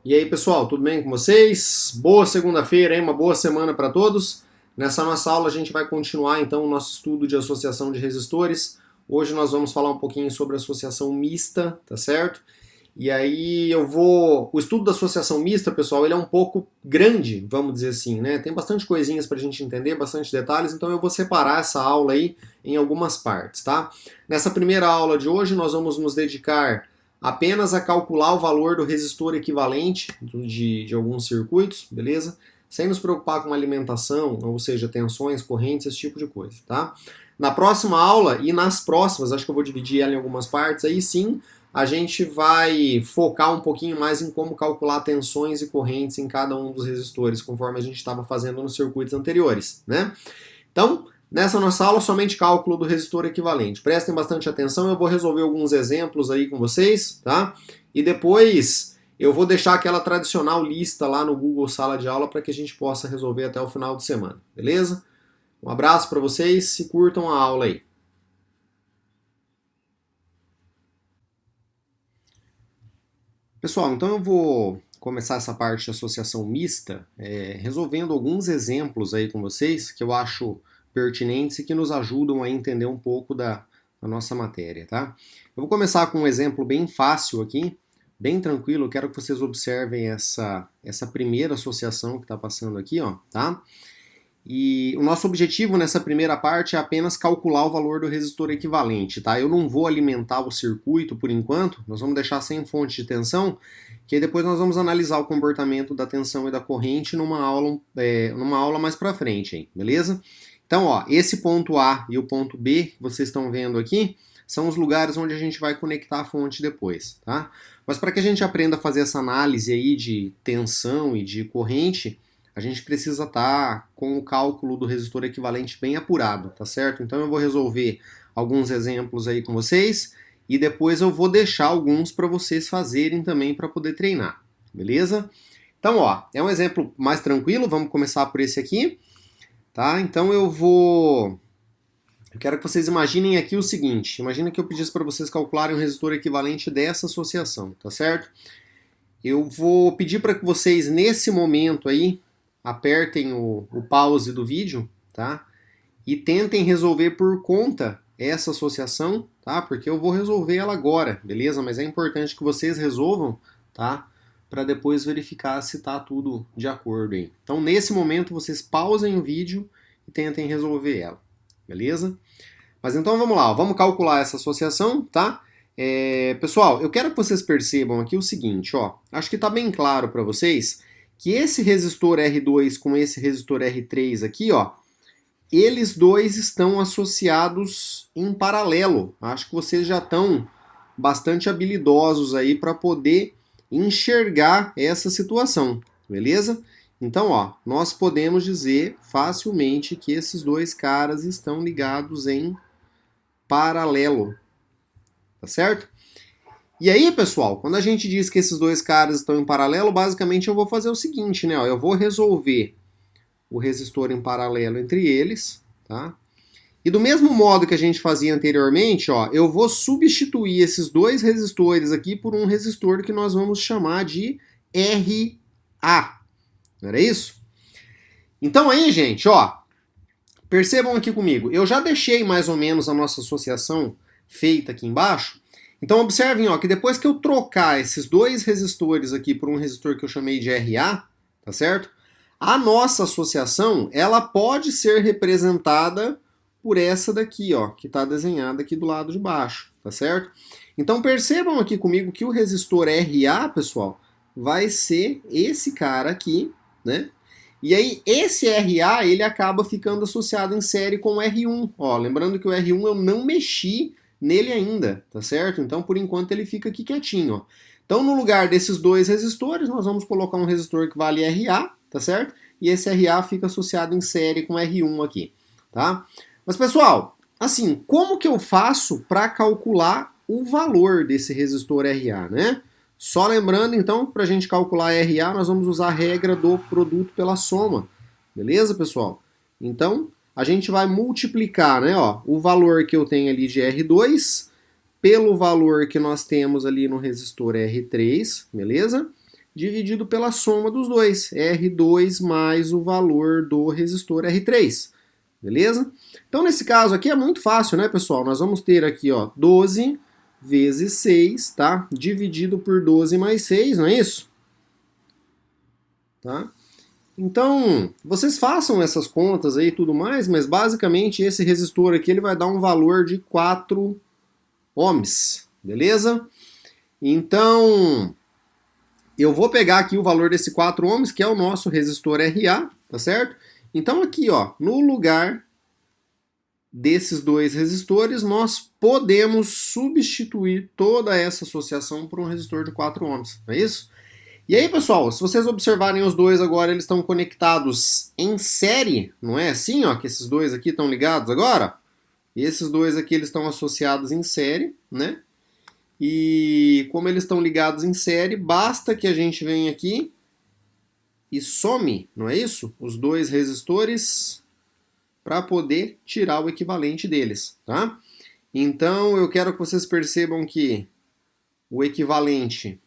E aí, pessoal, tudo bem com vocês? Boa segunda-feira, hein? Uma boa semana para todos. Nessa nossa aula a gente vai continuar então o nosso estudo de associação de resistores. Hoje nós vamos falar um pouquinho sobre associação mista, tá certo? E aí o estudo da associação mista, pessoal, ele é um pouco grande, vamos dizer assim, né? Tem bastante coisinhas para a gente entender, bastante detalhes, então eu vou separar essa aula aí em algumas partes, tá? Nessa primeira aula de hoje nós vamos nos dedicar apenas a calcular o valor do resistor equivalente de alguns circuitos, beleza? Sem nos preocupar com alimentação, ou seja, tensões, correntes, esse tipo de coisa, tá? Na próxima aula e nas próximas, acho que eu vou dividir ela em algumas partes, aí sim a gente vai focar um pouquinho mais em como calcular tensões e correntes em cada um dos resistores, conforme a gente estava fazendo nos circuitos anteriores, né? Então, nessa nossa aula, somente cálculo do resistor equivalente. Prestem bastante atenção, eu vou resolver alguns exemplos aí com vocês, tá? E depois eu vou deixar aquela tradicional lista lá no Google Sala de Aula para que a gente possa resolver até o final de semana, beleza? Um abraço para vocês e curtam a aula aí. Pessoal, então eu vou começar essa parte de associação mista, resolvendo alguns exemplos aí com vocês que eu acho pertinentes e que nos ajudam a entender um pouco da nossa matéria, tá? Eu vou começar com um exemplo bem fácil aqui, bem tranquilo. Eu quero que vocês observem essa primeira associação que está passando aqui, ó, tá? E o nosso objetivo nessa primeira parte é apenas calcular o valor do resistor equivalente, tá? Eu não vou alimentar o circuito por enquanto, nós vamos deixar sem fonte de tensão, que aí depois nós vamos analisar o comportamento da tensão e da corrente numa aula mais pra frente, hein? Beleza? Então, ó, esse ponto A e o ponto B que vocês estão vendo aqui são os lugares onde a gente vai conectar a fonte depois, tá? Mas para que a gente aprenda a fazer essa análise aí de tensão e de corrente, a gente precisa estar com o cálculo do resistor equivalente bem apurado, tá certo? Então eu vou resolver alguns exemplos aí com vocês e depois eu vou deixar alguns para vocês fazerem também para poder treinar, beleza? Então, ó, é um exemplo mais tranquilo, vamos começar por esse aqui, tá? Então eu quero que vocês imaginem aqui o seguinte, imagina que eu pedisse para vocês calcularem o resistor equivalente dessa associação, tá certo? Eu vou pedir para que vocês, nesse momento aí, apertem o pause do vídeo, tá? E tentem resolver por conta essa associação, tá? Porque eu vou resolver ela agora, beleza? Mas é importante que vocês resolvam, tá? Para depois verificar se tá tudo de acordo aí. Então, nesse momento, vocês pausem o vídeo e tentem resolver ela, beleza? Mas então vamos lá, vamos calcular essa associação, tá? Pessoal, eu quero que vocês percebam aqui o seguinte, ó. Acho que está bem claro para vocês que esse resistor R2 com esse resistor R3 aqui, ó, eles dois estão associados em paralelo. Acho que vocês já estão bastante habilidosos aí para poder enxergar essa situação, beleza? Então, ó, nós podemos dizer facilmente que esses dois caras estão ligados em paralelo, tá certo? E aí, pessoal, quando a gente diz que esses dois caras estão em paralelo, basicamente eu vou fazer o seguinte, né? Eu vou resolver o resistor em paralelo entre eles, tá? E do mesmo modo que a gente fazia anteriormente, ó, eu vou substituir esses dois resistores aqui por um resistor que nós vamos chamar de RA. Não era isso? Então aí, gente, ó, percebam aqui comigo. Eu já deixei mais ou menos a nossa associação feita aqui embaixo. Então observem, ó, que depois que eu trocar esses dois resistores aqui por um resistor que eu chamei de RA, tá certo? A nossa associação, ela pode ser representada por essa daqui, ó, que está desenhada aqui do lado de baixo, tá certo? Então percebam aqui comigo que o resistor RA, pessoal, vai ser esse cara aqui, né? E aí esse RA, ele acaba ficando associado em série com o R1, ó, lembrando que o R1 eu não mexi nele ainda, tá certo? Então, por enquanto, ele fica aqui quietinho, ó. Então, no lugar desses dois resistores, nós vamos colocar um resistor que vale RA, tá certo? E esse RA fica associado em série com R1 aqui, tá? Mas, pessoal, assim, como que eu faço para calcular o valor desse resistor RA, né? Só lembrando, então, para a gente calcular RA, nós vamos usar a regra do produto pela soma, beleza, pessoal? Então, a gente vai multiplicar, né, ó, o valor que eu tenho ali de R2 pelo valor que nós temos ali no resistor R3, beleza? dividido pela soma dos dois, R2 mais o valor do resistor R3, beleza? Então nesse caso aqui é muito fácil, né, pessoal? Nós vamos ter aqui, ó, 12 vezes 6, tá? Dividido por 12 mais 6, não é isso? Tá? Então, vocês façam essas contas aí e tudo mais, mas basicamente esse resistor aqui ele vai dar um valor de 4 ohms, beleza? Então, eu vou pegar aqui o valor desse 4 ohms, que é o nosso resistor RA, tá certo? Então aqui, ó, no lugar desses dois resistores, nós podemos substituir toda essa associação por um resistor de 4 ohms, não é isso? E aí, pessoal, se vocês observarem os dois agora, eles estão conectados em série, não é assim, ó, que esses dois aqui estão ligados agora? E esses dois aqui, eles estão associados em série, né? E como eles estão ligados em série, basta que a gente venha aqui e some, não é isso? Os dois resistores para poder tirar o equivalente deles, tá? Então, eu quero que vocês percebam que o equivalente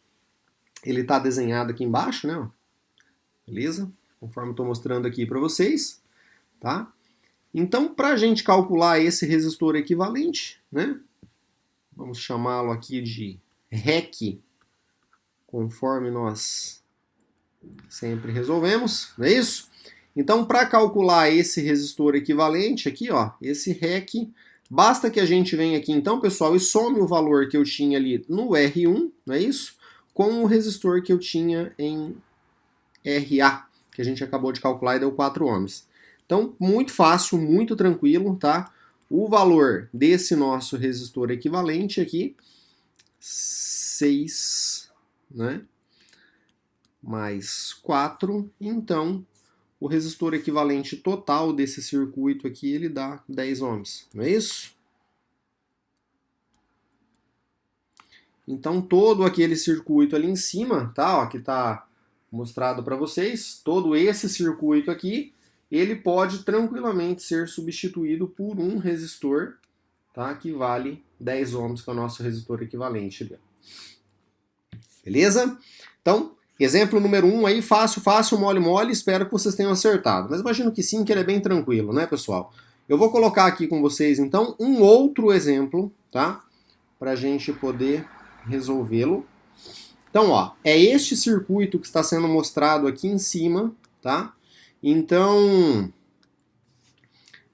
ele está desenhado aqui embaixo, né? Beleza? Conforme eu estou mostrando aqui para vocês, tá? Então, para a gente calcular esse resistor equivalente, né? Vamos chamá-lo aqui de REC, conforme nós sempre resolvemos, não é isso? Então, para calcular esse resistor equivalente aqui, ó, esse REC, basta que a gente venha aqui, então, pessoal, e some o valor que eu tinha ali no R1, não é isso? Com o resistor que eu tinha em RA, que a gente acabou de calcular e deu 4 ohms. Então, muito fácil, muito tranquilo, tá? O valor desse nosso resistor equivalente aqui, 6, né? Mais 4, então o resistor equivalente total desse circuito aqui, ele dá 10 ohms, não é isso? Então todo aquele circuito ali em cima, tá, ó, que está mostrado para vocês, todo esse circuito aqui, ele pode tranquilamente ser substituído por um resistor, tá, que vale 10 ohms, que é o nosso resistor equivalente ali. Beleza? Então, exemplo número 1 aí, fácil, fácil, mole, mole, espero que vocês tenham acertado. Mas imagino que sim, que ele é bem tranquilo, né, pessoal? Eu vou colocar aqui com vocês, então, um outro exemplo, tá? Para a gente poder resolvê-lo. Então, ó, é este circuito que está sendo mostrado aqui em cima, tá? Então,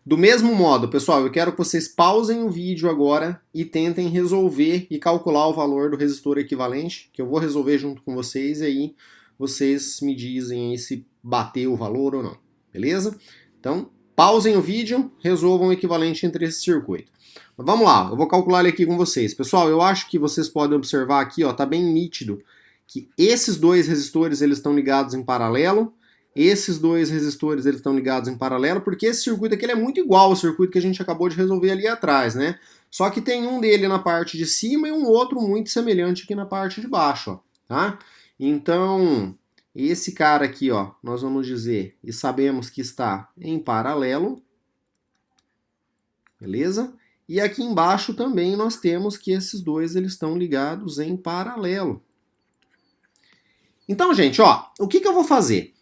do mesmo modo, pessoal, eu quero que vocês pausem o vídeo agora e tentem resolver e calcular o valor do resistor equivalente, que eu vou resolver junto com vocês, e aí vocês me dizem aí se bateu o valor ou não, beleza? Então, pausem o vídeo, resolvam o equivalente entre esse circuito. Mas vamos lá, eu vou calcular ele aqui com vocês. Pessoal, eu acho que vocês podem observar aqui, ó, tá bem nítido que esses dois resistores eles estão ligados em paralelo. Esses dois resistores eles estão ligados em paralelo, porque esse circuito aqui ele é muito igual ao circuito que a gente acabou de resolver ali atrás, né? Só que tem um dele na parte de cima e um outro muito semelhante aqui na parte de baixo, ó, tá? Então, esse cara aqui, ó, nós vamos dizer, e sabemos que está em paralelo, beleza? E aqui embaixo também nós temos que esses dois eles estão ligados em paralelo. Então, gente, ó, o que eu vou fazer?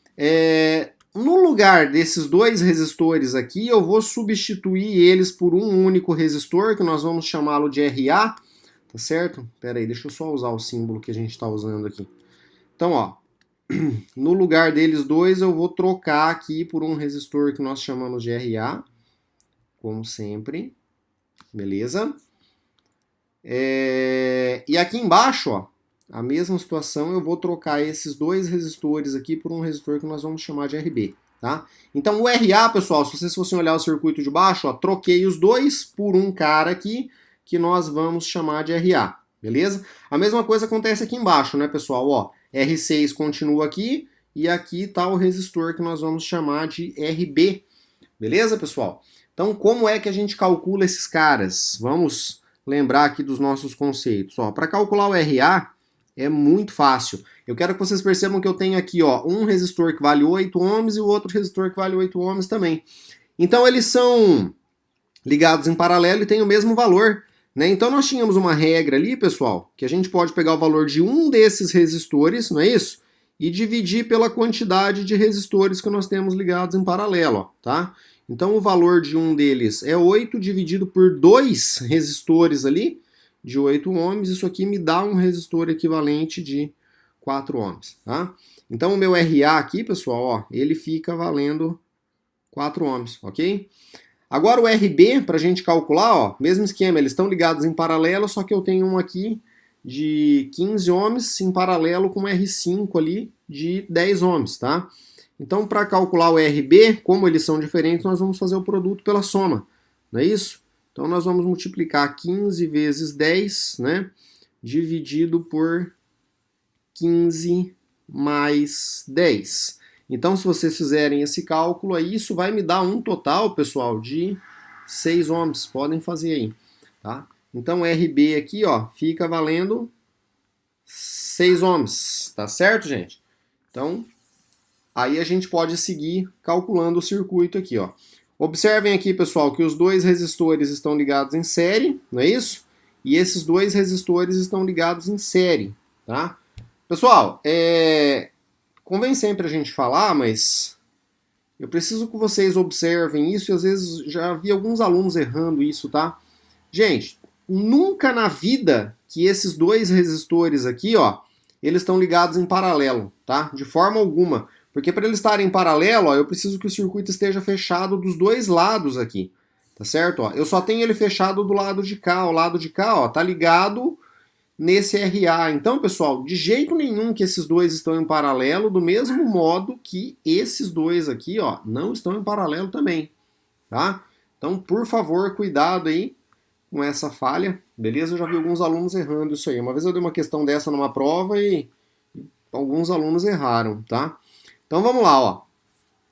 No lugar desses dois resistores aqui, eu vou substituir eles por um único resistor, que nós vamos chamá-lo de RA, tá certo? Pera aí, deixa eu só usar o símbolo que a gente está usando aqui. Então, ó, no lugar deles dois, eu vou trocar aqui por um resistor que nós chamamos de RA, como sempre, beleza? E aqui embaixo, ó, a mesma situação, eu vou trocar esses dois resistores aqui por um resistor que nós vamos chamar de RB, tá? Então o RA, pessoal, se vocês fossem olhar o circuito de baixo, ó, troquei os dois por um cara aqui que nós vamos chamar de RA, beleza? A mesma coisa acontece aqui embaixo, né, pessoal? Ó, R6 continua aqui e aqui tá o resistor que nós vamos chamar de RB, beleza, pessoal? Então como é que a gente calcula esses caras? Vamos lembrar aqui dos nossos conceitos. Para calcular o RA, é muito fácil. Eu quero que vocês percebam que eu tenho aqui, ó, um resistor que vale 8 ohms e o outro resistor que vale 8 ohms também. Então eles são ligados em paralelo e têm o mesmo valor, né? Então nós tínhamos uma regra ali, pessoal, que a gente pode pegar o valor de um desses resistores, não é isso? e dividir pela quantidade de resistores que nós temos ligados em paralelo, ó, tá? Então o valor de um deles é 8 dividido por 2 resistores ali, de 8 ohms, isso aqui me dá um resistor equivalente de 4 ohms, tá? Então o meu RA aqui, pessoal, ó, ele fica valendo 4 ohms, ok? Agora o RB, para a gente calcular, ó, mesmo esquema, eles estão ligados em paralelo, só que eu tenho um aqui de 15 ohms em paralelo com um R5 ali de 10 ohms, tá? Então, para calcular o RB, como eles são diferentes, nós vamos fazer o produto pela soma, não é isso? Então, nós vamos multiplicar 15 vezes 10, né, dividido por 15 mais 10. Então, se vocês fizerem esse cálculo aí, isso vai me dar um total, pessoal, de 6 ohms. Podem fazer aí, tá? Então, RB aqui, ó, fica valendo 6 ohms, tá certo, gente? Então, aí a gente pode seguir calculando o circuito aqui, ó. Observem aqui, pessoal, que os dois resistores estão ligados em série, não é isso? E esses dois resistores estão ligados em série, tá? Pessoal, convém sempre a gente falar, mas eu preciso que vocês observem isso e às vezes já vi alguns alunos errando isso, tá? Gente, nunca na vida que esses dois resistores aqui, ó, eles estão ligados em paralelo, tá? De forma alguma. Porque para eles estarem em paralelo, ó, eu preciso que o circuito esteja fechado dos dois lados aqui, tá certo? Ó, eu só tenho ele fechado do lado de cá. O lado de cá, ó, tá ligado nesse RA. Então, pessoal, de jeito nenhum que esses dois estão em paralelo, do mesmo modo que esses dois aqui, ó, não estão em paralelo também, tá? Então, por favor, cuidado aí com essa falha, beleza? Eu já vi alguns alunos errando isso aí. Uma vez eu dei uma questão dessa numa prova e alguns alunos erraram, tá? Então, vamos lá, ó.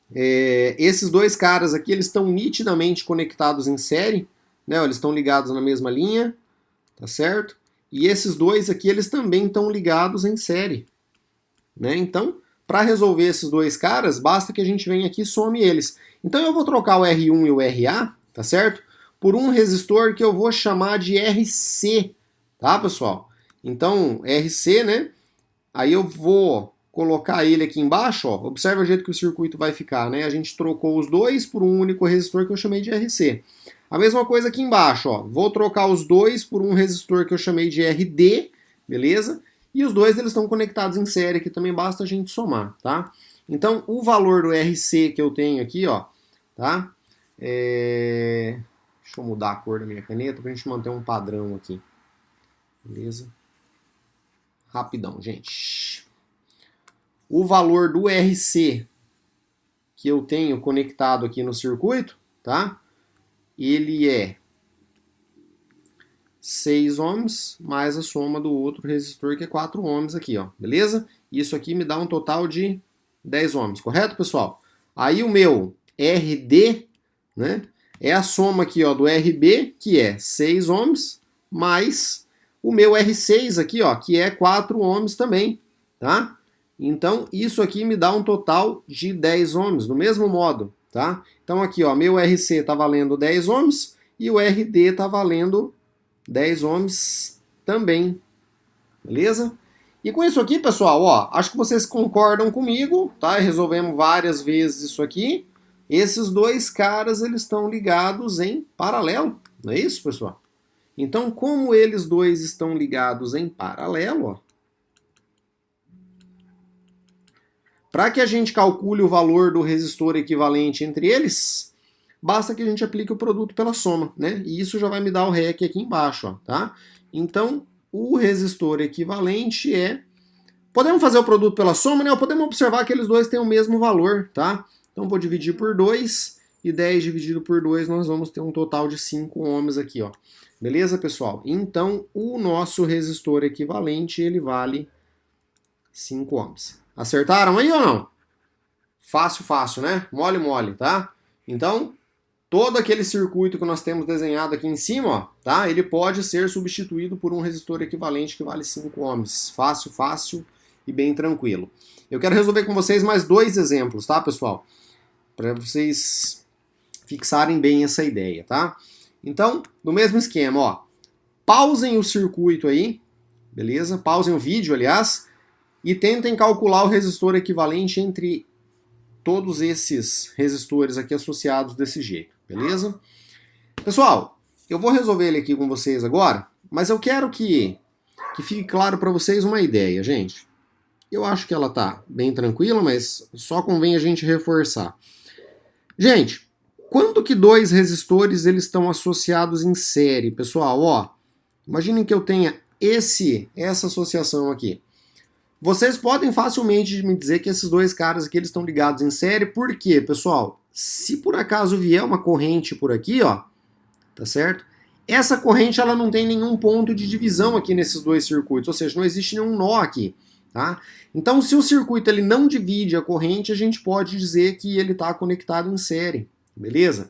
Esses dois caras aqui, eles estão nitidamente conectados em série, né? Eles estão ligados na mesma linha, tá certo? E esses dois aqui, eles também estão ligados em série, né? Então, para resolver esses dois caras, basta que a gente venha aqui e some eles. Então, eu vou trocar o R1 e o RA, tá certo? Por um resistor que eu vou chamar de RC, tá, pessoal? Então, RC, né? Aí eu vou colocar ele aqui embaixo, ó. Observe o jeito que o circuito vai ficar, né? A gente trocou os dois por um único resistor que eu chamei de RC. A mesma coisa aqui embaixo, ó. Vou trocar os dois por um resistor que eu chamei de RD, beleza? E os dois eles estão conectados em série, que também basta a gente somar, tá? Então, o valor do RC que eu tenho aqui, ó, tá? Deixa eu mudar a cor da minha caneta pra gente manter um padrão aqui. Beleza? Rapidão, gente. O valor do RC que eu tenho conectado aqui no circuito, tá? Ele é 6 ohms mais a soma do outro resistor que é 4 ohms aqui, ó, beleza? Isso aqui me dá um total de 10 ohms, correto, pessoal? Aí o meu RD, né, é a soma aqui, ó, do RB, que é 6 ohms, mais o meu R6 aqui, ó, que é 4 ohms também, tá? Então, isso aqui me dá um total de 10 ohms, do mesmo modo, tá? Então aqui, ó, meu RC tá valendo 10 ohms e o RD tá valendo 10 ohms também, beleza? E com isso aqui, pessoal, ó, acho que vocês concordam comigo, tá? Resolvemos várias vezes isso aqui. Esses dois caras, eles estão ligados em paralelo, não é isso, pessoal? Então, como eles dois estão ligados em paralelo, ó, para que a gente calcule o valor do resistor equivalente entre eles, basta que a gente aplique o produto pela soma, né? E isso já vai me dar o REC aqui embaixo, ó, tá? Então, o resistor equivalente é... Podemos fazer o produto pela soma, né? Ou podemos observar que eles dois têm o mesmo valor, tá? Então, vou dividir por 2, e 10 dividido por 2, nós vamos ter um total de 5 ohms aqui, ó. Beleza, pessoal? Então, o nosso resistor equivalente, ele vale 5 ohms. Acertaram aí ou não? Fácil, fácil, né? Mole, mole, tá? Então, todo aquele circuito que nós temos desenhado aqui em cima, ó, tá? Ele pode ser substituído por um resistor equivalente que vale 5 ohms. Fácil, fácil e bem tranquilo. Eu quero resolver com vocês mais 2 exemplos, tá, pessoal? Para vocês fixarem bem essa ideia, tá? Então, no mesmo esquema, ó. Pausem o circuito aí, beleza? Pausem o vídeo, aliás. e tentem calcular o resistor equivalente entre todos esses resistores aqui associados desse jeito, beleza? Pessoal, eu vou resolver ele aqui com vocês agora, mas eu quero que fique claro para vocês uma ideia, gente. Eu acho que ela tá bem tranquila, mas só convém a gente reforçar. Gente, quando que dois resistores eles estão associados em série, pessoal? Ó, imaginem que eu tenha essa associação aqui. Vocês podem facilmente me dizer que esses dois caras aqui eles estão ligados em série. Por quê, pessoal? Se por acaso vier uma corrente por aqui, ó, tá certo? Essa corrente ela não tem nenhum ponto de divisão aqui nesses dois circuitos, ou seja, não existe nenhum nó aqui, tá? Então, se o circuito ele não divide a corrente, a gente pode dizer que ele está conectado em série, beleza?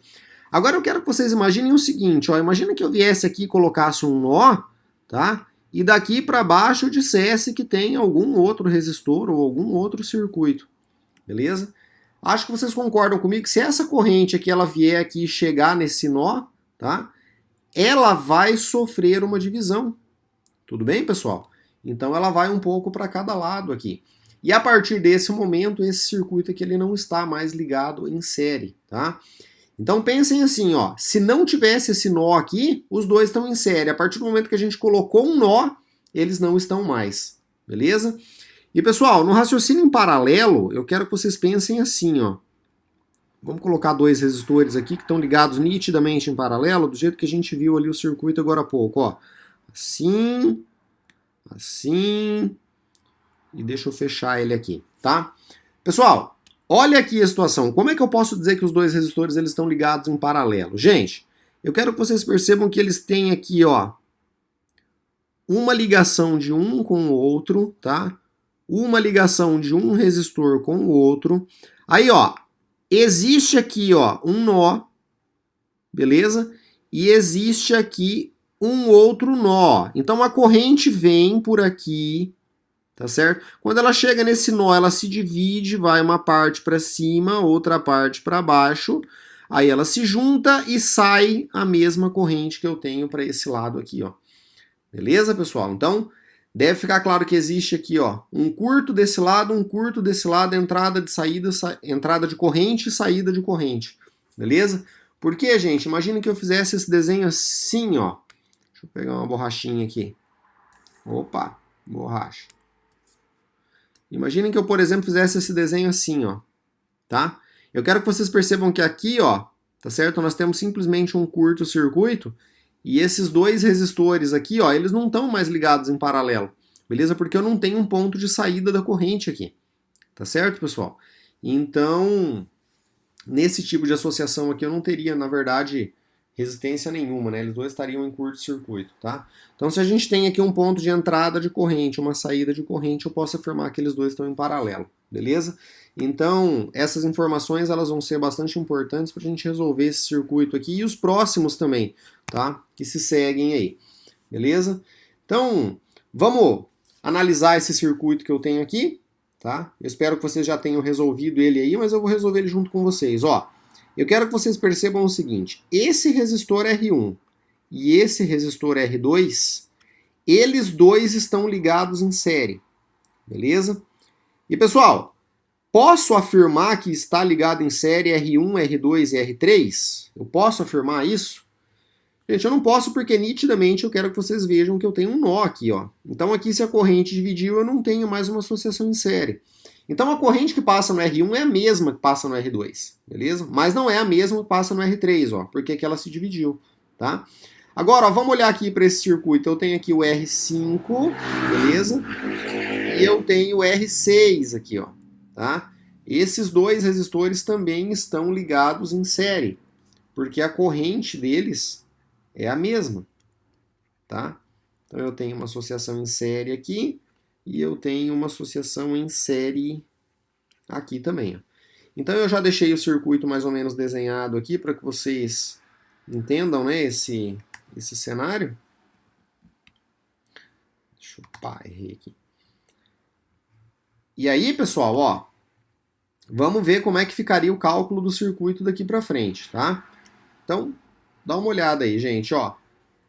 Agora eu quero que vocês imaginem o seguinte, ó, imagina que eu viesse aqui e colocasse um nó, tá? E daqui para baixo eu dissesse que tem algum outro resistor ou algum outro circuito, beleza? Acho que vocês concordam comigo que se essa corrente aqui ela vier aqui e chegar nesse nó, tá? Ela vai sofrer uma divisão. Tudo bem, pessoal? Então ela vai um pouco para cada lado aqui. E a partir desse momento, esse circuito aqui ele não está mais ligado em série, tá? Então pensem assim, ó, se não tivesse esse nó aqui, os dois estão em série. A partir do momento que a gente colocou um nó, eles não estão mais, beleza? E pessoal, no raciocínio em paralelo, eu quero que vocês pensem assim, ó. Vamos colocar dois resistores aqui que estão ligados nitidamente em paralelo, do jeito que a gente viu ali o circuito agora há pouco, ó. Assim, assim, e deixa eu fechar ele aqui, tá? Pessoal, olha aqui a situação. Como é que eu posso dizer que os dois resistores eles estão ligados em paralelo? Gente, eu quero que vocês percebam que eles têm aqui, ó, uma ligação de um com o outro, tá? Uma ligação de um resistor com o outro. Aí, ó, existe aqui, ó, um nó, beleza? E existe aqui um outro nó. Então a corrente vem por aqui, tá certo? Quando ela chega nesse nó, ela se divide, vai uma parte para cima, outra parte para baixo. Aí ela se junta e sai a mesma corrente que eu tenho para esse lado aqui, ó. Beleza, pessoal? Então, deve ficar claro que existe aqui, ó, um curto desse lado, entrada de saída, entrada de corrente e saída de corrente. Beleza? Por quê, gente? Imagina que eu fizesse esse desenho assim, ó. Deixa eu pegar uma borrachinha aqui. Opa, borracha. Imaginem que eu, por exemplo, fizesse esse desenho assim, ó, tá? Eu quero que vocês percebam que aqui, ó, tá certo? Nós temos simplesmente um curto-circuito e esses dois resistores aqui, ó, eles não estão mais ligados em paralelo, beleza? Porque eu não tenho um ponto de saída da corrente aqui, tá certo, pessoal? Então, nesse tipo de associação aqui eu não teria, na verdade, resistência nenhuma, né? Eles dois estariam em curto-circuito, tá? Então, se a gente tem aqui um ponto de entrada de corrente, uma saída de corrente, eu posso afirmar que eles dois estão em paralelo, beleza? Então, essas informações elas vão ser bastante importantes para a gente resolver esse circuito aqui e os próximos também, tá? Que se seguem aí, beleza? Então, vamos analisar esse circuito que eu tenho aqui, tá? Eu espero que vocês já tenham resolvido ele aí, mas eu vou resolver ele junto com vocês, ó. Eu quero que vocês percebam o seguinte, esse resistor R1 e esse resistor R2, eles dois estão ligados em série, beleza? E pessoal, posso afirmar que está ligado em série R1, R2 e R3? Eu posso afirmar isso? Gente, eu não posso porque nitidamente eu quero que vocês vejam que eu tenho um nó aqui, ó. Então aqui se a corrente dividiu, eu não tenho mais uma associação em série. Então a corrente que passa no R1 é a mesma que passa no R2, beleza? Mas não é a mesma que passa no R3, ó, porque aqui ela se dividiu, tá? Agora, ó, vamos olhar aqui para esse circuito. Eu tenho aqui o R5, beleza? E eu tenho o R6 aqui, ó, tá? Esses dois resistores também estão ligados em série, porque a corrente deles é a mesma, tá? Então eu tenho uma associação em série aqui, e eu tenho uma associação em série aqui também. Ó. Então eu já deixei o circuito mais ou menos desenhado aqui para que vocês entendam, né, esse cenário. Deixa eu errei aqui. E aí, pessoal, ó, vamos ver como é que ficaria o cálculo do circuito daqui para frente, tá? Então, dá uma olhada aí, gente, ó.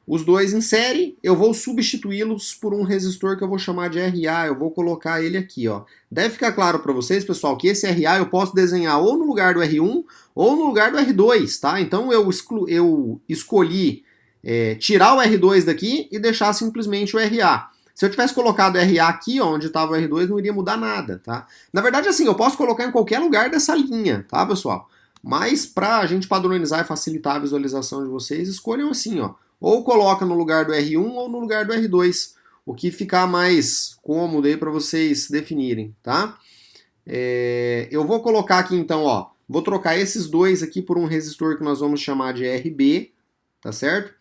os dois em série, eu vou substituí-los por um resistor que eu vou chamar de RA, eu vou colocar ele aqui, ó. Deve ficar claro para vocês, pessoal, que esse RA eu posso desenhar ou no lugar do R1 ou no lugar do R2, tá? Então eu escolhi tirar o R2 daqui e deixar simplesmente o RA. Se eu tivesse colocado RA aqui, ó, onde estava o R2, não iria mudar nada, tá? Na verdade, assim, eu posso colocar em qualquer lugar dessa linha, tá, pessoal? Mas para a gente padronizar e facilitar a visualização de vocês, escolham assim, ó. Ou coloca no lugar do R1 ou no lugar do R2, o que ficar mais cômodo aí para vocês definirem, tá? Eu vou colocar aqui então, ó, vou trocar esses dois aqui por um resistor que nós vamos chamar de RB, tá certo?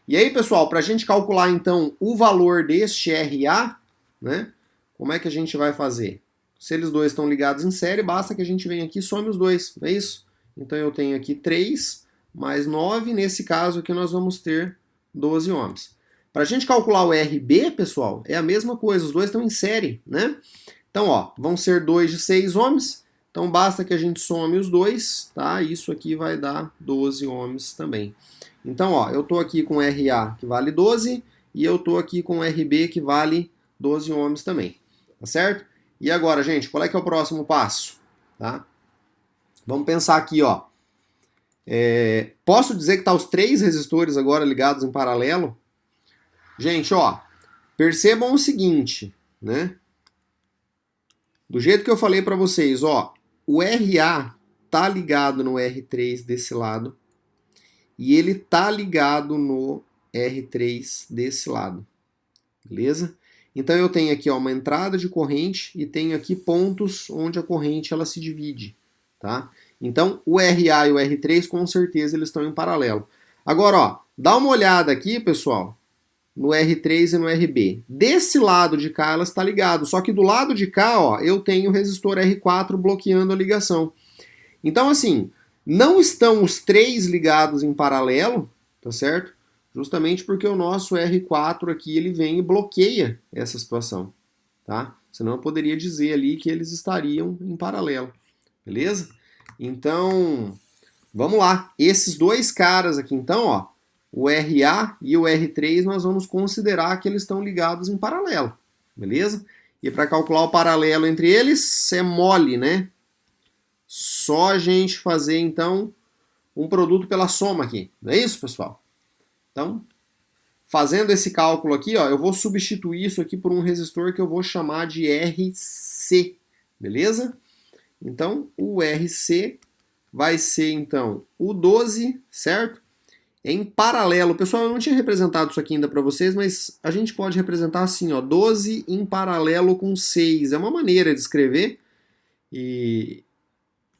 E aí, pessoal, para a gente calcular então o valor deste RA, né? Como é que a gente vai fazer? Se eles dois estão ligados em série, basta que a gente venha aqui e some os dois, não é isso? Então eu tenho aqui 3 mais 9, nesse caso aqui nós vamos ter 12 ohms. Para a gente calcular o RB, pessoal, é a mesma coisa, os dois estão em série, né? Então, ó, vão ser 2 de 6 ohms, então basta que a gente some os dois, tá? Isso aqui vai dar 12 ohms também. Então, ó, eu estou aqui com RA que vale 12 e eu estou aqui com RB que vale 12 ohms também, tá certo? E agora, gente, qual é que é o próximo passo? Tá? Vamos pensar aqui, ó. Posso dizer que tá os 3 resistores agora ligados em paralelo? Gente, ó, percebam o seguinte, né? Do jeito que eu falei para vocês, ó, o RA tá ligado no R3 desse lado e ele tá ligado no R3 desse lado, beleza? Então eu tenho aqui, ó, uma entrada de corrente e tenho aqui pontos onde a corrente ela se divide, tá? Então o RA e o R3 com certeza eles estão em paralelo. Agora, ó, dá uma olhada aqui, pessoal, no R3 e no RB. Desse lado de cá ela está ligado, só que do lado de cá, ó, eu tenho o resistor R4 bloqueando a ligação. Então, assim, não estão os 3 ligados em paralelo, tá certo? Justamente porque o nosso R4 aqui ele vem e bloqueia essa situação, tá? Senão eu poderia dizer ali que eles estariam em paralelo, beleza? Então, vamos lá. Esses dois caras aqui, então, ó, o RA e o R3, nós vamos considerar que eles estão ligados em paralelo, beleza? E para calcular o paralelo entre eles, é mole, né? Só a gente fazer, então, um produto pela soma aqui. Não é isso, pessoal? Então, fazendo esse cálculo aqui, ó, eu vou substituir isso aqui por um resistor que eu vou chamar de RC, beleza? Então, o RC vai ser, então, o 12, certo? Em paralelo. Pessoal, eu não tinha representado isso aqui ainda para vocês, mas a gente pode representar assim, ó, 12 em paralelo com 6. É uma maneira de escrever. E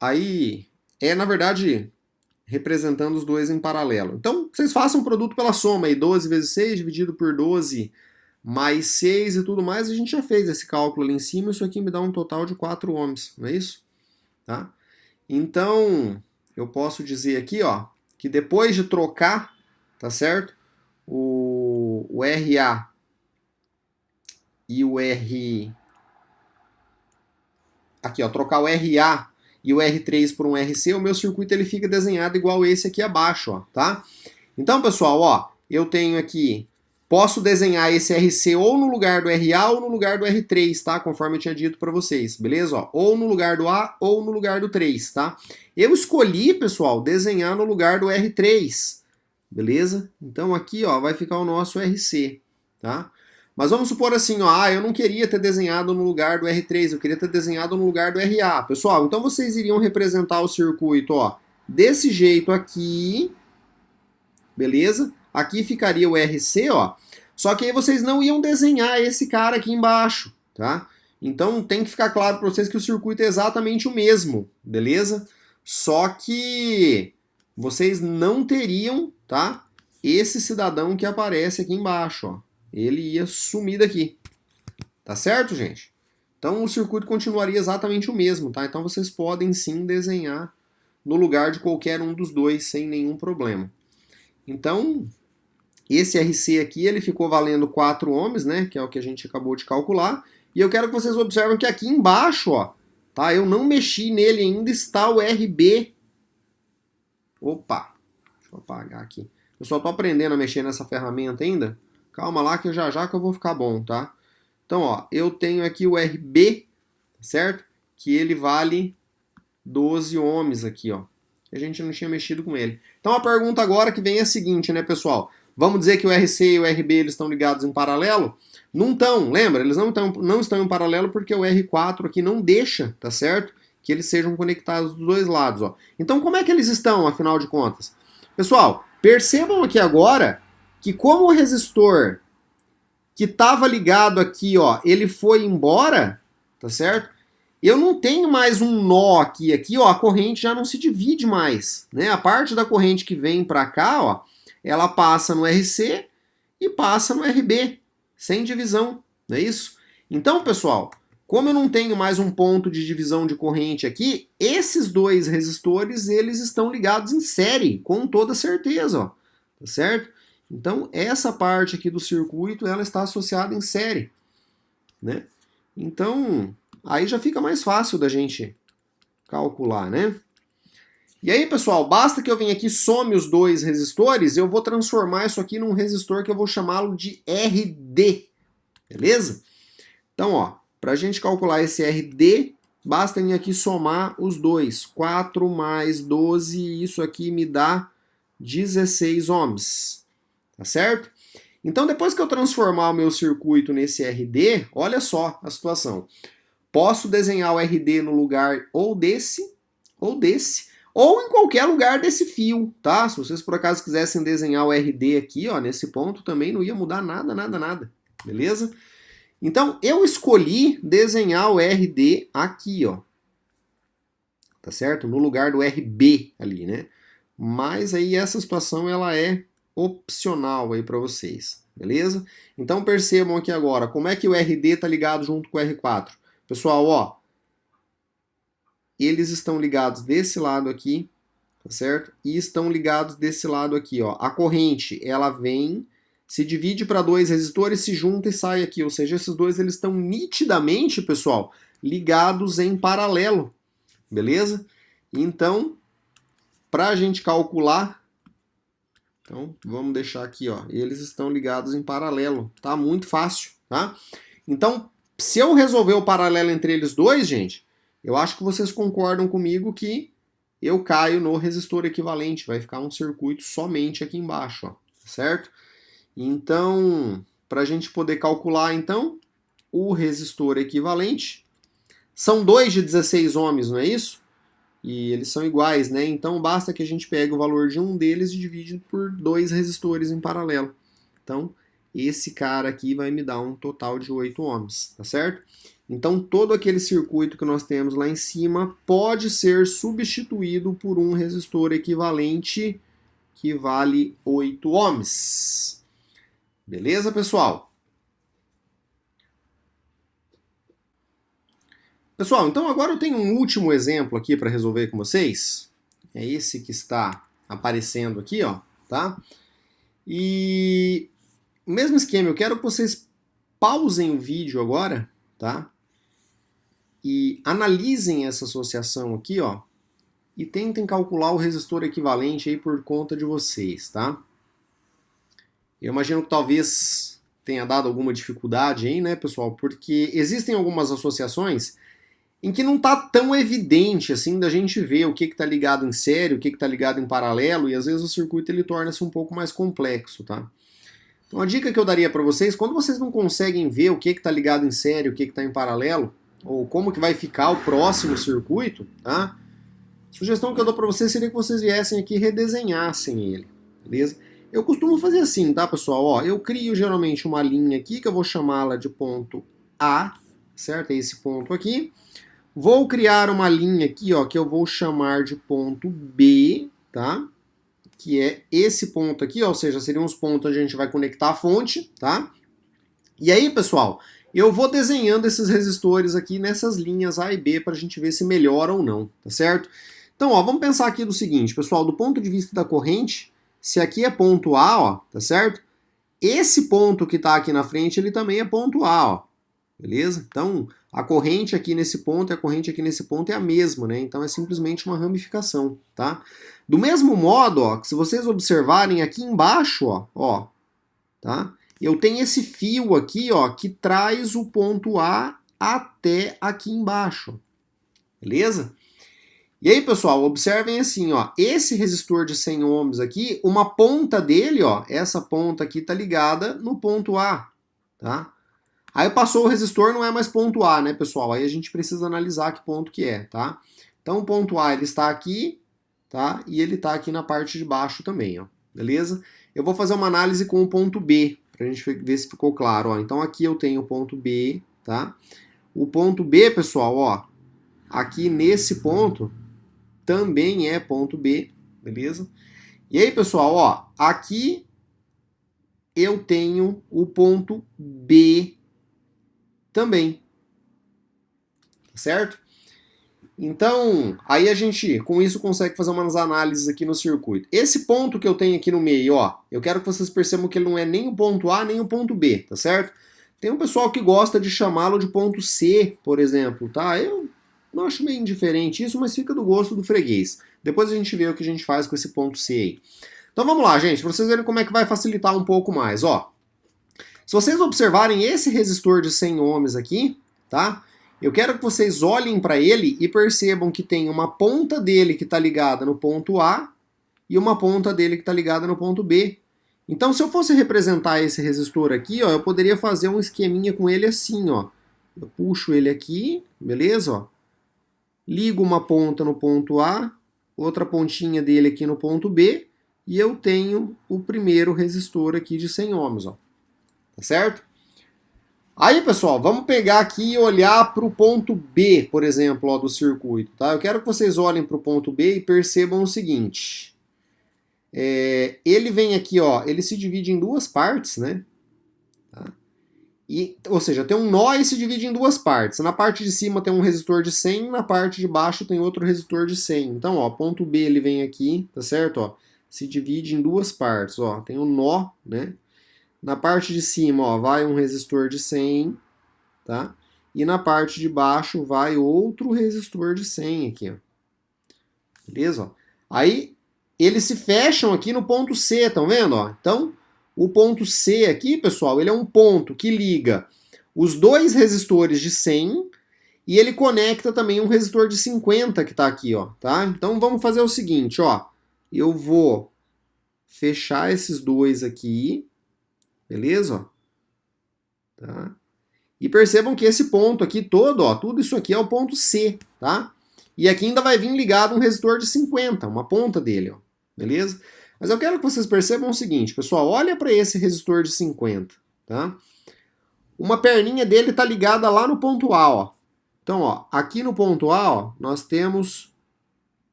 aí, na verdade, representando os dois em paralelo. Então, vocês façam o produto pela soma aí, 12 vezes 6 dividido por 12 mais 6 e tudo mais, a gente já fez esse cálculo ali em cima, isso aqui me dá um total de 4 ohms, não é isso? Tá? Então, eu posso dizer aqui, ó, que depois de trocar, tá certo? O RA e o R... Aqui, ó, trocar o RA e o R3 por um RC, o meu circuito ele fica desenhado igual esse aqui abaixo, ó, tá? Então, pessoal, ó, eu tenho aqui, posso desenhar esse RC ou no lugar do RA ou no lugar do R3, tá? Conforme eu tinha dito para vocês, beleza? Ó, ou no lugar do A ou no lugar do 3, tá? Eu escolhi, pessoal, desenhar no lugar do R3, beleza? Então aqui, ó, vai ficar o nosso RC, tá? Mas vamos supor assim, ó, eu não queria ter desenhado no lugar do R3, eu queria ter desenhado no lugar do RA. Pessoal, então vocês iriam representar o circuito, ó, desse jeito aqui, beleza? Aqui ficaria o RC, ó. Só que aí vocês não iam desenhar esse cara aqui embaixo, tá? Então tem que ficar claro para vocês que o circuito é exatamente o mesmo, beleza? Só que vocês não teriam, tá? Esse cidadão que aparece aqui embaixo, ó. Ele ia sumir daqui. Tá certo, gente? Então o circuito continuaria exatamente o mesmo, tá? Então vocês podem sim desenhar no lugar de qualquer um dos dois sem nenhum problema. Então, esse RC aqui, ele ficou valendo 4 ohms, né? Que é o que a gente acabou de calcular. E eu quero que vocês observem que aqui embaixo, ó, tá? Eu não mexi nele ainda, está o RB. Opa! Deixa eu apagar aqui. Eu só tô aprendendo a mexer nessa ferramenta ainda. Calma lá que já já que eu vou ficar bom, tá? Então, ó, eu tenho aqui o RB, certo? Que ele vale 12 ohms aqui, ó. A gente não tinha mexido com ele. Então a pergunta agora que vem é a seguinte, né, pessoal? Vamos dizer que o RC e o RB eles estão ligados em paralelo? Não estão, lembra? Eles não estão em paralelo porque o R4 aqui não deixa, tá certo? Que eles sejam conectados dos dois lados, ó. Então como é que eles estão, afinal de contas? Pessoal, percebam aqui agora que como o resistor que estava ligado aqui, ó, ele foi embora, tá certo? Eu não tenho mais um nó aqui, ó, a corrente já não se divide mais, né? A parte da corrente que vem para cá, ó, ela passa no RC e passa no RB, sem divisão, não é isso? Então, pessoal, como eu não tenho mais um ponto de divisão de corrente aqui, esses dois resistores, eles estão ligados em série, com toda certeza, ó, tá certo? Então, essa parte aqui do circuito, ela está associada em série, né? Então, aí já fica mais fácil da gente calcular, né? E aí, pessoal, basta que eu venha aqui, some os dois resistores, eu vou transformar isso aqui num resistor que eu vou chamá-lo de RD, beleza? Então, ó, para a gente calcular esse RD, basta vir aqui somar os dois. 4 mais 12, isso aqui me dá 16 ohms, tá certo? Então, depois que eu transformar o meu circuito nesse RD, olha só a situação. Posso desenhar o RD no lugar ou desse, ou em qualquer lugar desse fio, tá? Se vocês por acaso quisessem desenhar o RD aqui, ó, nesse ponto, também não ia mudar nada, beleza? Então, eu escolhi desenhar o RD aqui, ó, tá certo? No lugar do RB ali, né? Mas aí essa situação, ela é opcional aí para vocês, beleza? Então percebam aqui agora, como é que o RD está ligado junto com o R4? Pessoal, ó, eles estão ligados desse lado aqui, tá certo? E estão ligados desse lado aqui, ó. A corrente, ela vem, se divide para dois resistores, se junta e sai aqui, ou seja, esses dois eles estão nitidamente, pessoal, ligados em paralelo, beleza? Então, para a gente calcular, então vamos deixar aqui, ó, eles estão ligados em paralelo, tá? Muito fácil, tá? Então, se eu resolver o paralelo entre eles dois, gente, eu acho que vocês concordam comigo que eu caio no resistor equivalente, vai ficar um circuito somente aqui embaixo, ó, certo? Então, para a gente poder calcular, então, o resistor equivalente, são dois de 16 ohms, não é isso? E eles são iguais, né? Então basta que a gente pegue o valor de um deles e divide por dois resistores em paralelo. Então, esse cara aqui vai me dar um total de 8 ohms, tá certo? Então, todo aquele circuito que nós temos lá em cima pode ser substituído por um resistor equivalente que vale 8 ohms. Beleza, pessoal? Pessoal, então agora eu tenho um último exemplo aqui para resolver com vocês. É esse que está aparecendo aqui, ó, tá? E o mesmo esquema, eu quero que vocês pausem o vídeo agora, tá? E analisem essa associação aqui, ó, e tentem calcular o resistor equivalente aí por conta de vocês, tá? Eu imagino que talvez tenha dado alguma dificuldade aí, né, pessoal? Porque existem algumas associações em que não está tão evidente assim da gente ver o que está ligado em série, o que está ligado em paralelo, e às vezes o circuito ele torna-se um pouco mais complexo, tá? Então a dica que eu daria para vocês, quando vocês não conseguem ver o que está ligado em série, o que está em paralelo, ou como que vai ficar o próximo circuito, tá? A sugestão que eu dou para vocês seria que vocês viessem aqui e redesenhassem ele, beleza? Eu costumo fazer assim, tá, pessoal? Ó, eu crio geralmente uma linha aqui que eu vou chamá-la de ponto A, certo? É esse ponto aqui. Vou criar uma linha aqui, ó, que eu vou chamar de ponto B, tá? Que é esse ponto aqui, ó, ou seja, seriam os pontos onde a gente vai conectar a fonte, tá? E aí, pessoal, eu vou desenhando esses resistores aqui nessas linhas A e B para a gente ver se melhora ou não, tá certo? Então, ó, vamos pensar aqui do seguinte, pessoal, do ponto de vista da corrente, se aqui é ponto A, ó, tá certo? Esse ponto que está aqui na frente, ele também é ponto A, ó. Beleza? Então, a corrente aqui nesse ponto e a corrente aqui nesse ponto é a mesma, né? Então é simplesmente uma ramificação, tá? Do mesmo modo, ó, que se vocês observarem aqui embaixo, ó, tá? Eu tenho esse fio aqui, ó, que traz o ponto A até aqui embaixo, beleza? E aí, pessoal, observem assim, ó, esse resistor de 100 ohms aqui, uma ponta dele, ó, essa ponta aqui tá ligada no ponto A, tá? Aí passou o resistor, não é mais ponto A, né, pessoal? Aí a gente precisa analisar que ponto que é, tá? Então o ponto A, ele está aqui, tá? E ele está aqui na parte de baixo também, ó, beleza? Eu vou fazer uma análise com o ponto B, pra gente ver se ficou claro, ó. Então aqui eu tenho o ponto B, tá? O ponto B, pessoal, ó, aqui nesse ponto também é ponto B, beleza? E aí, pessoal, ó, aqui eu tenho o ponto B também, certo? Então, aí a gente, com isso, consegue fazer umas análises aqui no circuito. Esse ponto que eu tenho aqui no meio, ó, eu quero que vocês percebam que ele não é nem o ponto A, nem o ponto B, tá certo? Tem um pessoal que gosta de chamá-lo de ponto C, por exemplo, tá? Eu não acho meio indiferente isso, mas fica do gosto do freguês. Depois a gente vê o que a gente faz com esse ponto C aí. Então vamos lá, gente, para vocês verem como é que vai facilitar um pouco mais, ó. Se vocês observarem esse resistor de 100 ohms aqui, tá? Eu quero que vocês olhem para ele e percebam que tem uma ponta dele que está ligada no ponto A e uma ponta dele que está ligada no ponto B. Então, se eu fosse representar esse resistor aqui, ó, eu poderia fazer um esqueminha com ele assim, ó. Eu puxo ele aqui, beleza? Ó. Ligo uma ponta no ponto A, outra pontinha dele aqui no ponto B, e eu tenho o primeiro resistor aqui de 100 ohms, ó. Tá certo? Aí, pessoal, vamos pegar aqui e olhar para o ponto B, por exemplo, ó, do circuito. Tá? Eu quero que vocês olhem para o ponto B e percebam o seguinte. Ele vem aqui, ó, ele se divide em duas partes, né? Tá? Ou seja, tem um nó e se divide em duas partes. Na parte de cima tem um resistor de 100, na parte de baixo tem outro resistor de 100. Então, ó, ponto B ele vem aqui, tá certo? Ó, se divide em duas partes, ó, tem um nó, né? Na parte de cima, ó, vai um resistor de 100, tá? E na parte de baixo vai outro resistor de 100 aqui, ó. Beleza? Ó? Aí eles se fecham aqui no ponto C, estão vendo? Ó? Então, o ponto C aqui, pessoal, ele é um ponto que liga os dois resistores de 100 e ele conecta também um resistor de 50 que está aqui, ó, tá? Então vamos fazer o seguinte, ó. Eu vou fechar esses dois aqui. Beleza? Tá? E percebam que esse ponto aqui todo, ó, tudo isso aqui é o ponto C, tá? E aqui ainda vai vir ligado um resistor de 50, uma ponta dele, ó. Beleza? Mas eu quero que vocês percebam o seguinte, pessoal, olha para esse resistor de 50, tá? Uma perninha dele tá ligada lá no ponto A, ó. Então, ó, aqui no ponto A, ó, nós temos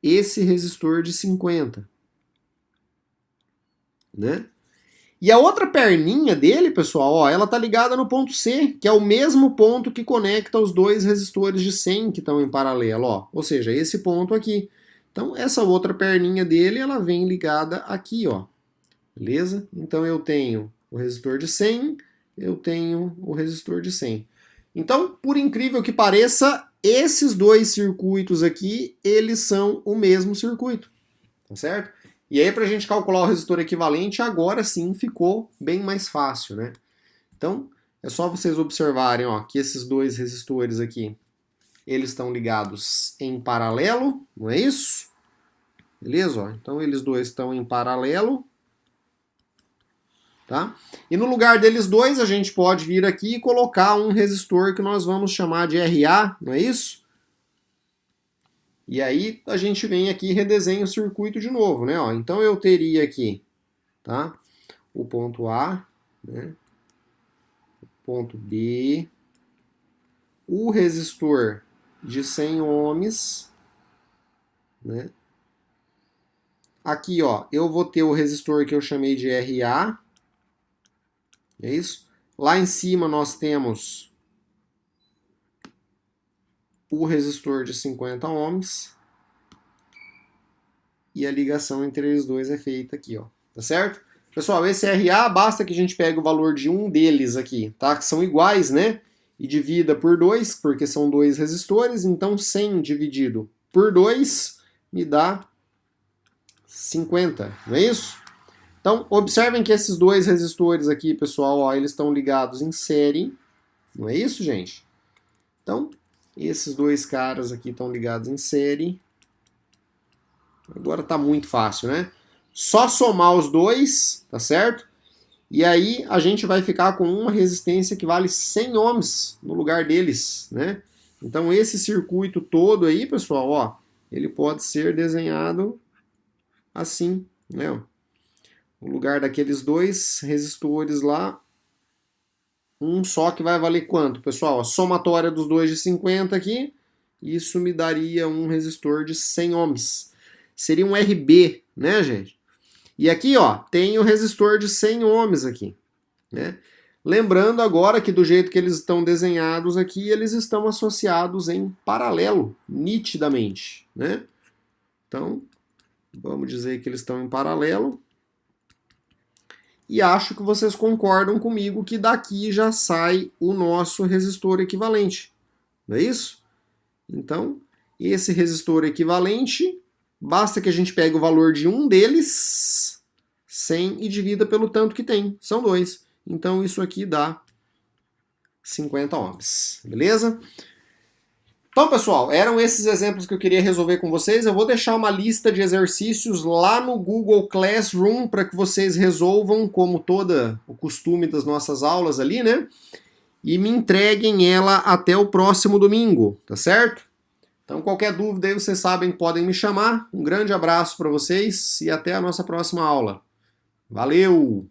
esse resistor de 50, né? E a outra perninha dele, pessoal, ó, ela tá ligada no ponto C, que é o mesmo ponto que conecta os dois resistores de 100 que estão em paralelo, ó. Ou seja, esse ponto aqui. Então, essa outra perninha dele, ela vem ligada aqui, ó. Beleza? Então, eu tenho o resistor de 100, eu tenho o resistor de 100. Então, por incrível que pareça, esses dois circuitos aqui, eles são o mesmo circuito. Tá certo? E aí, para a gente calcular o resistor equivalente, agora sim ficou bem mais fácil, né? Então, é só vocês observarem, ó, que esses dois resistores aqui, eles estão ligados em paralelo, não é isso? Beleza? Ó, então, eles dois estão em paralelo, tá? E no lugar deles dois, a gente pode vir aqui e colocar um resistor que nós vamos chamar de RA, não é isso? E aí a gente vem aqui e redesenha o circuito de novo, né? Ó, então eu teria aqui, tá? O ponto A, né? O ponto B, o resistor de 100 ohms, né? Aqui, ó, eu vou ter o resistor que eu chamei de RA, é isso? Lá em cima nós temos o resistor de 50 ohms e a ligação entre eles dois é feita aqui, ó. Tá certo? Pessoal, esse RA, basta que a gente pegue o valor de um deles aqui, tá? Que são iguais, né? e divida por 2, porque são 2 resistores, então 100 dividido por 2 me dá 50, não é isso? Então, observem que esses 2 resistores aqui, pessoal, ó, eles estão ligados em série, não é isso, gente? Então, esses 2 caras aqui estão ligados em série. Agora tá muito fácil, né? Só somar os dois, tá certo? E aí a gente vai ficar com uma resistência que vale 100 ohms no lugar deles, né? Então esse circuito todo aí, pessoal, ó, ele pode ser desenhado assim, né? No lugar daqueles 2 resistores lá, um só que vai valer quanto, pessoal? A somatória dos 2 de 50 aqui, isso me daria um resistor de 100 ohms. Seria um RB, né, gente? E aqui, ó, tem o resistor de 100 ohms aqui, né? Lembrando agora que do jeito que eles estão desenhados aqui, eles estão associados em paralelo, nitidamente, né? Então, vamos dizer que eles estão em paralelo. E acho que vocês concordam comigo que daqui já sai o nosso resistor equivalente, não é isso? Então, esse resistor equivalente, basta que a gente pegue o valor de um deles, 100, e divida pelo tanto que tem, são 2. Então isso aqui dá 50 ohms, beleza? Então, pessoal, eram esses exemplos que eu queria resolver com vocês. Eu vou deixar uma lista de exercícios lá no Google Classroom para que vocês resolvam, como todo o costume das nossas aulas ali, né? E me entreguem ela até o próximo domingo, tá certo? Então, qualquer dúvida aí, vocês sabem, podem me chamar. Um grande abraço para vocês e até a nossa próxima aula. Valeu!